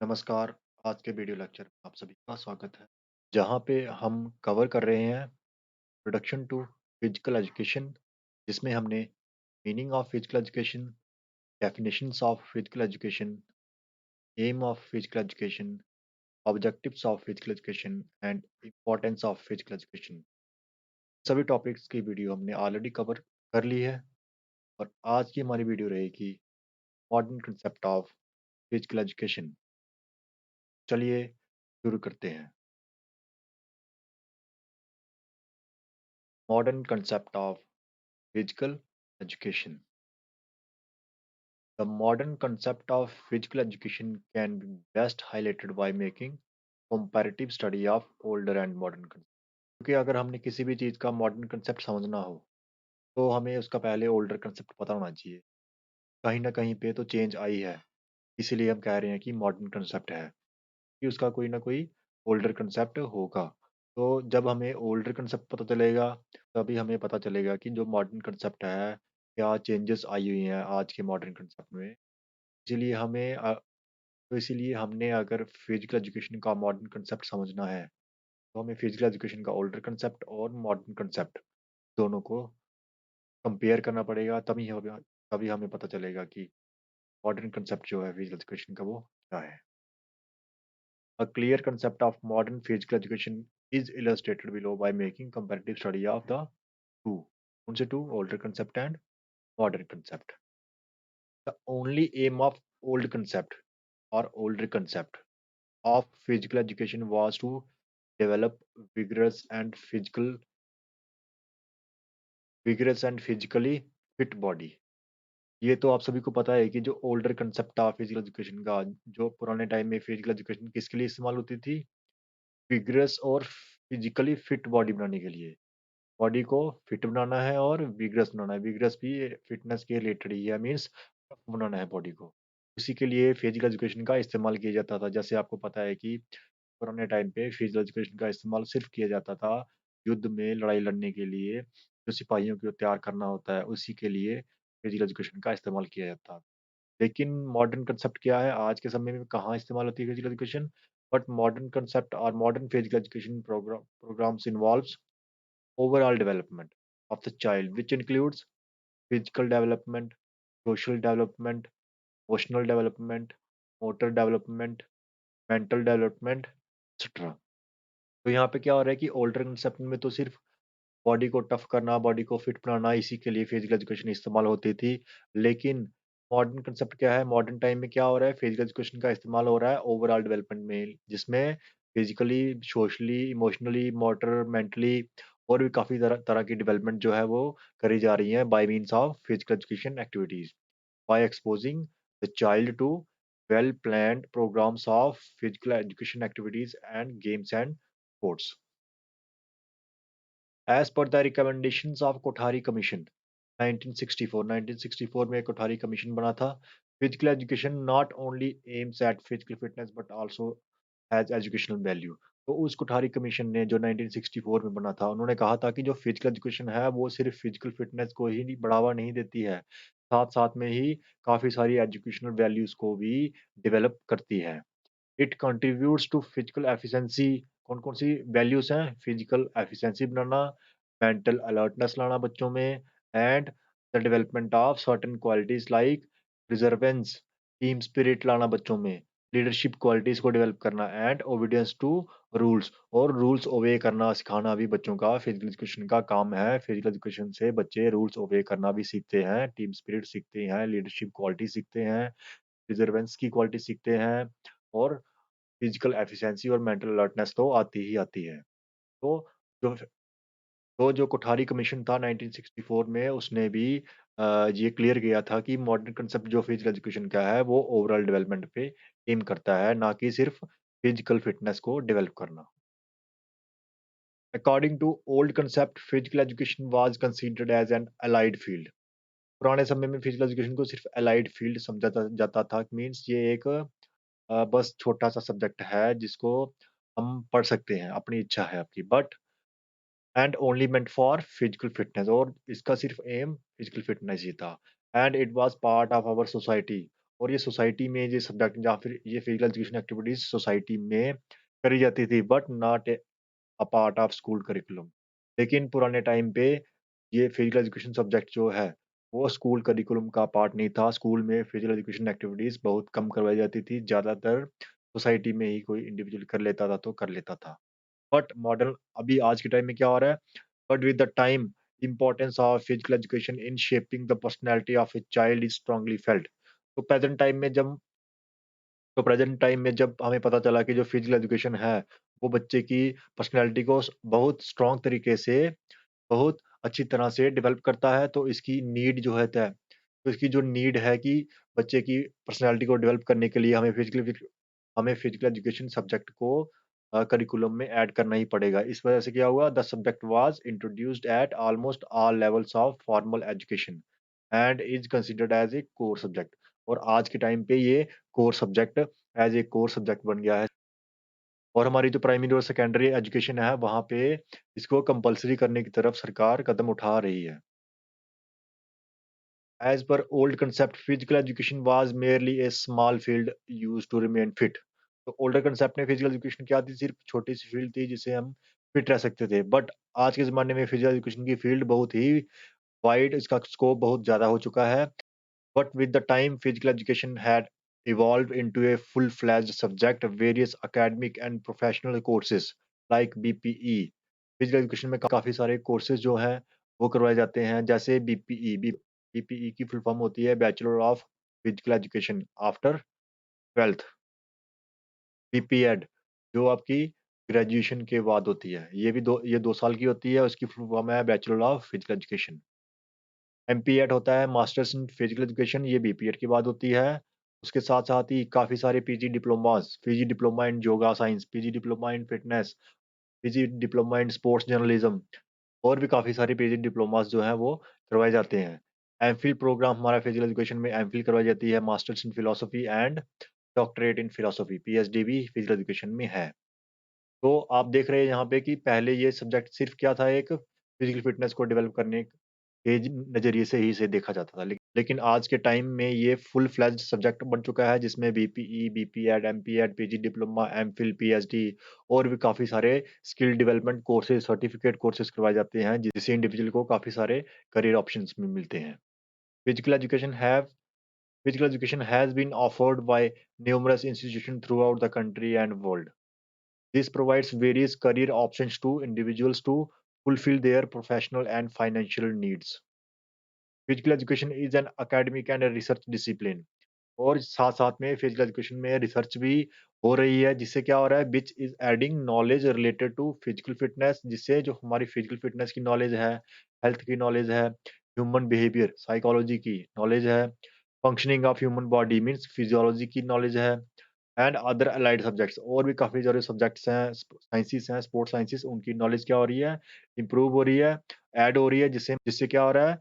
नमस्कार। आज के वीडियो लेक्चर में आप सभी का स्वागत है, जहाँ पे हम कवर कर रहे हैं प्रोडक्शन टू फिजिकल एजुकेशन, जिसमें हमने meaning of physical education, definitions of physical education, aim of physical education, objectives of physical education and importance of physical education, सभी टॉपिक्स की वीडियो हमने ऑलरेडी कवर कर ली है। और आज की हमारी वीडियो रहेगी modern concept of physical education. चलिए शुरू करते हैं। Modern concept of physical education. The modern concept of physical education can be best highlighted by making comparative study of older and modern concept. क्योंकि अगर हमने किसी भी चीज़ का मॉडर्न कंसेप्ट समझना हो तो हमें उसका पहले ओल्डर कंसेप्ट पता होना चाहिए। कहीं ना कहीं पे तो चेंज आई है, इसीलिए हम कह रहे हैं कि मॉडर्न कंसेप्ट है कि उसका कोई ना कोई ओल्डर कंसेप्ट होगा। तो जब हमें ओल्डर कंसेप्ट पता चलेगा तभी हमें पता चलेगा कि जो मॉडर्न कंसेप्ट है क्या चेंजेस आई हुई हैं आज के मॉडर्न कंसेप्ट में। इसीलिए तो इसीलिए हमने अगर फिजिकल एजुकेशन का मॉडर्न कंसेप्ट समझना है तो हमें फिजिकल एजुकेशन का ओल्डर कंसेप्ट और मॉडर्न कंसेप्ट दोनों को कंपेयर करना पड़ेगा, तभी हमें पता चलेगा कि मॉडर्न कंसेप्ट जो है फिजिकल एजुकेशन का वो क्या है। A clear concept of modern physical education is illustrated below by making comparative study of the two. उनसे two older concept and modern concept. The only aim of old concept or older concept of physical education was to develop vigorous and physical vigorous and physically fit body। ये तो आप सभी को पता है कि जो ओल्डर कंसेप्ट था फिजिकल एजुकेशन का, जो पुराने टाइम में फिजिकल एजुकेशन किसके लिए इस्तेमाल होती थी, विग्रस और फिजिकली फिट बॉडी बनाने के लिए। बॉडी को फिट बनाना है और विग्रस बनाना है। विग्रस भी फिटनेस के रिलेटेड ही है, मीन्स बनाना है बॉडी को। उसी के लिए फिजिकल एजुकेशन का इस्तेमाल किया जाता था। जैसे आपको पता है कि पुराने टाइम पे फिजिकल एजुकेशन का इस्तेमाल सिर्फ किया जाता था युद्ध में लड़ाई लड़ने के लिए, जो सिपाहियों को तैयार करना होता है उसी के लिए फिजिकल एजुकेशन का इस्तेमाल किया जाता है। लेकिन मॉडर्न कंसेप्ट क्या है, आज के समय में कहाँ इस्तेमाल होती है physical education? But modern concept और modern physical education programmes involves overall development of the child, which includes physical development, social development, emotional development, motor development, mental development, etc. तो यहाँ पे क्या हो रहा है कि ओल्डर कंसेप्ट में तो सिर्फ बॉडी को टफ करना, बॉडी को फिट बनाना, इसी के लिए फिजिकल एजुकेशन इस्तेमाल होती थी। लेकिन मॉडर्न कंसेप्ट क्या है, मॉडर्न टाइम में क्या हो रहा है, फिजिकल एजुकेशन का इस्तेमाल हो रहा है ओवरऑल डेवलपमेंट में, जिसमें physically, socially, emotionally, motor, mentally और भी काफ़ी तरह तरह की डेवलपमेंट जो है वो करी जा रही है by means of physical education activities, by exposing the child to well planned programs of physical education activities and games and sports. As per the recommendations of Kothari commission 1964 में कोठारी कमीशन बना था। Physical education not only aims at physical fitness but also has educational value. तो उस Kothari commission ने जो 1964 में बना था, उन्होंने कहा था कि जो फिजिकल एजुकेशन है वो सिर्फ फिजिकल फिटनेस को ही नहीं बढ़ावा नहीं देती है, साथ साथ में ही काफ़ी सारी एजुकेशनल वैल्यूज़ को भी डेवलप करती है। It contributes to physical efficiency. कौन-कौन सी वैल्यूज़ हैं? फिजिकल एफिशिएंसी बनाना, मेंटल अलर्टनेस लाना बच्चों में and the development of certain qualities like perseverance, team spirit लाना बच्चों में, लीडरशिप क्वालिटीज़ को डेवलप करना एंड ओबीडियंस टू रूल्स, और रूल्स ओबे करना सिखाना भी बच्चों का फिजिकल एजुकेशन का काम है। फिजिकल एजुकेशन से बच्चे रूल्स ओबे करना भी सीखते हैं, टीम स्पिरिट सीखते हैं, लीडरशिप क्वालिटी सीखते हैं, प्रिजर्वेंस की क्वालिटी सीखते हैं और फिजिकल एफिशिएंसी और मेंटल अलर्टनेस तो आती ही आती है। तो जो जो कोठारी कमीशन था 1964 में, उसने भी ये क्लियर किया था कि मॉडर्न कांसेप्ट जो फिजिकल एजुकेशन का है वो ओवरऑल डेवलपमेंट पे एम करता है, ना कि सिर्फ फिजिकल फिटनेस को डेवलप करना। According to old concept physical education was considered as an allied field. पुराने समय में फिजिकल एजुकेशन को सिर्फ अलाइड फील्ड समझा जाता था, मीन्स ये एक बस छोटा-सा सब्जेक्ट है जिसको हम पढ़ सकते हैं, अपनी इच्छा है आपकी, but and only meant for physical fitness, और इसका सिर्फ एम फिजिकल फिटनेस ही था। And it was part of our society, और ये सोसाइटी में ये सब्जेक्ट या फिर ये फिजिकल एजुकेशन एक्टिविटीज़ सोसाइटी में करी जाती थी but not a part of school curriculum. लेकिन पुराने टाइम पे ये फिजिकल एजुकेशन सब्जेक्ट जो है, वो स्कूल करिकुलम का पार्ट नहीं था। स्कूल में फिजिकल एजुकेशन एक्टिविटीज़ बहुत कम करवाई जाती थी। ज़्यादातर सोसाइटी में ही कोई इंडिविजुअल कर लेता था तो कर लेता था। बट मॉडर्न अभी आज के टाइम में क्या हो रहा है? But with the time importance of physical education in shaping the personality of a child is strongly felt. तो प्रेज़ेंट टाइम में जब हमें पता चला कि जो फिजिकल एजुकेशन है, वो बच्चे की पर्सनैलिटी को बहुत स्ट्रॉन्ग तरीके से, बहुत अच्छी तरह से डेवलप करता है, तो इसकी नीड जो है तय तो इसकी जो नीड है कि बच्चे की पर्सनैलिटी को डेवलप करने के लिए हमें फिजिकल एजुकेशन सब्जेक्ट को करिकुलम में ऐड करना ही पड़ेगा। इस वजह से क्या हुआ, the subject was introduced eight almost all levels of formal education and is considered as a core subject. और आज के टाइम पे ये core subject as a core subject बन गया है। और हमारी जो प्राइमरी और सेकेंडरी एजुकेशन है, वहाँ पे इसको कंपल्सरी करने की तरफ सरकार कदम उठा रही है। As per old concept, physical education was merely a small field used to remain fit. तो ओल्डर कंसेप्ट में फिजिकल एजुकेशन क्या थी? सिर्फ छोटी सी फील्ड थी जिससे हम फिट रह सकते थे। बट आज के ज़माने में फिजिकल एजुकेशन की फील्ड बहुत ही वाइड, इसका स्कोप बहुत ज़्यादा हो चुका है। But with the time, physical education had evolved into a full-fledged subject. Various academic and professional courses like BPE, physical education में काफ़ी सारे कोर्सेज जो हैं वो करवाए जाते हैं, जैसे बीपीई की फुल फॉर्म होती है bachelor of physical education after twelfth. BPEd जो आपकी ग्रेजुएशन के बाद होती है, ये 2 साल की होती है, उसकी फुल फॉर्म है bachelor of physical education. MPEd होता है मास्टर्स इन फिजिकल एजुकेशन, ये बीपीएड के बाद होती है। उसके साथ-साथ ही काफ़ी सारे PG diploma in yoga science, PG diploma in fitness, PG diploma in sports journalism और भी काफ़ी सारे पीजी डिप्लोमास जो हैं वो करवाए जाते हैं। एमफिल प्रोग्राम हमारा फिजिकल एजुकेशन में एमफिल करवाई जाती है, masters in philosophy and doctorate in philosophy, PhD भी फिजिकल एजुकेशन में है। तो आप देख रहे हैं यहाँ पे कि पहले ये सब्जेक्ट सिर्फ़ क्या था, एक फिजिकल फिटनेस को डेवलप करने के नज़रिए से ही इसे देखा जाता था। लेकिन आज के टाइम में ये फुल फ्लेज्ड सब्जेक्ट बन चुका है जिसमें BPE, BPEd, MPEd, PG diploma, MPhil, PhD और भी काफ़ी सारे skill development courses, certificate courses करवाए जाते हैं जिससे इंडिविजुअल को काफ़ी सारे करियर ऑप्शंस भी मिलते हैं। Physical education have Physical education has been offered by numerous institutions throughout the country and world. This provides various career options to individuals to fulfill their professional and financial needs. Physical education is an academic and a research discipline. और साथ-साथ में physical education में research भी हो रही है, जिससे क्या हो रहा है, which is adding knowledge related to physical fitness, जिससे जो हमारी फिजिकल फिटनेस की नॉलेज है, हेल्थ की नॉलेज है, ह्यूमन बिहेवियर, साइकोलॉजी की नॉलेज है, functioning of human body means physiology की नॉलेज है एंड अदर अलाइड सब्जेक्ट्स और भी काफ़ी सारे सब्जेक्ट्स हैं, साइंसेस हैं, स्पोर्ट्स साइंसेस, उनकी नॉलेज क्या हो रही है, इम्प्रूव हो रही है, ऐड हो रही है, जिससे जिससे क्या हो रहा है,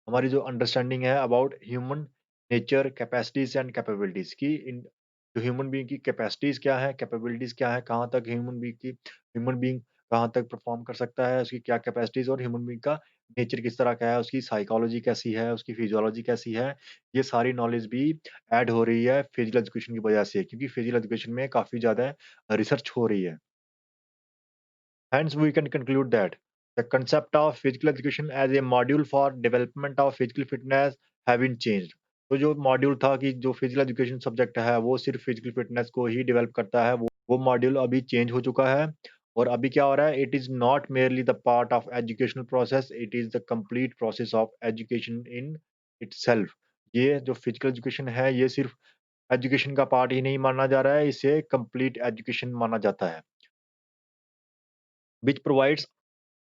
हमारी जो अंडरस्टैंडिंग है about human nature, capacities and capabilities की इन जो ह्यूमन बीइंग की कैपेसिटीज़ क्या है, कैपेबिलिटीज़ क्या है, ह्यूमन बीइंग कहाँ तक परफ़ॉर्म कर सकता है, उसकी क्या कैपेसिटीज़ और ह्यूमन बीइंग का नेचर किस तरह का है, उसकी साइकोलॉजी कैसी है, उसकी फिजियोलॉजी कैसी है, ये सारी नॉलेज भी ऐड हो रही है फिजिकल एजुकेशन की वजह से, क्योंकि फिजिकल एजुकेशन में काफ़ी ज़्यादा रिसर्च हो रही है। Hence, we can conclude that the concept of physical education as a module for development of physical fitness haven't changed. तो जो मॉड्यूल था कि जो फिजिकल एजुकेशन सब्जेक्ट है वो सिर्फ फिजिकल फिटनेस को ही डेवलप करता है, वो मॉड्यूल अभी चेंज हो चुका है। और अभी क्या हो रहा है, it is not merely the part of educational process, it is the complete process of education in itself. ये जो फिजिकल एजुकेशन है ये सिर्फ एजुकेशन का पार्ट ही नहीं माना जा रहा है, इसे कंप्लीट एजुकेशन माना जाता है, which provides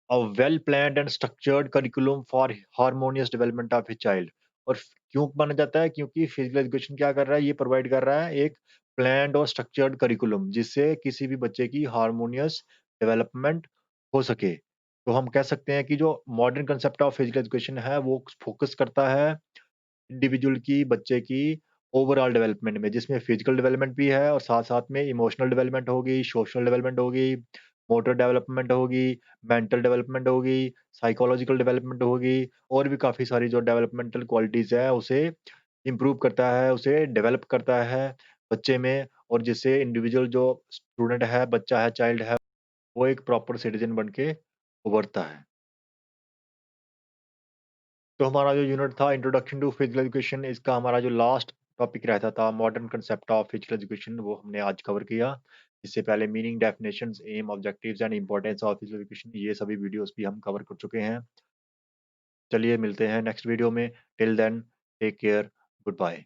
a well planned and structured curriculum for harmonious development of a child। और क्यों माना जाता है, क्योंकि फिजिकल एजुकेशन क्या कर रहा है, ये प्रोवाइड कर रहा है एक प्लान्ड और स्ट्रक्चर्ड करिकुलम जिससे किसी भी बच्चे की हार्मोनियस डेवलपमेंट हो सके। तो हम कह सकते हैं कि जो modern concept of physical education है वो फोकस करता है इंडिविजुअल की, बच्चे की ओवरऑल डेवलपमेंट में, जिसमें फिजिकल डेवलपमेंट भी है और साथ-साथ में इमोशनल डेवलपमेंट होगी, सोशल डेवलपमेंट होगी, मोटर डेवलपमेंट होगी, मेंटल डेवलपमेंट होगी, साइकोलॉजिकल डेवलपमेंट होगी और भी काफ़ी सारी जो डेवलपमेंटल क्वालिटीज़ हैं उसे इम्प्रूव करता है, उसे डेवलप करता है बच्चे में और जिससे इंडिविजुअल जो स्टूडेंट है, बच्चा है, चाइल्ड है, वो एक प्रॉपर सिटिज़न बन के उभरता है। तो हमारा जो यूनिट था इंट्रोडक्शन टू फिजिकल एजुकेशन इसका हमारा जो लास्ट टॉपिक रहता था modern concept of physical education वो हमने आज कवर किया। इससे पहले meaning, definitions, aim, objectives and importance of physical education ये सभी वीडियोस भी हम कवर कर चुके हैं। चलिए मिलते हैं नेक्स्ट वीडियो में। Till then take care, good bye.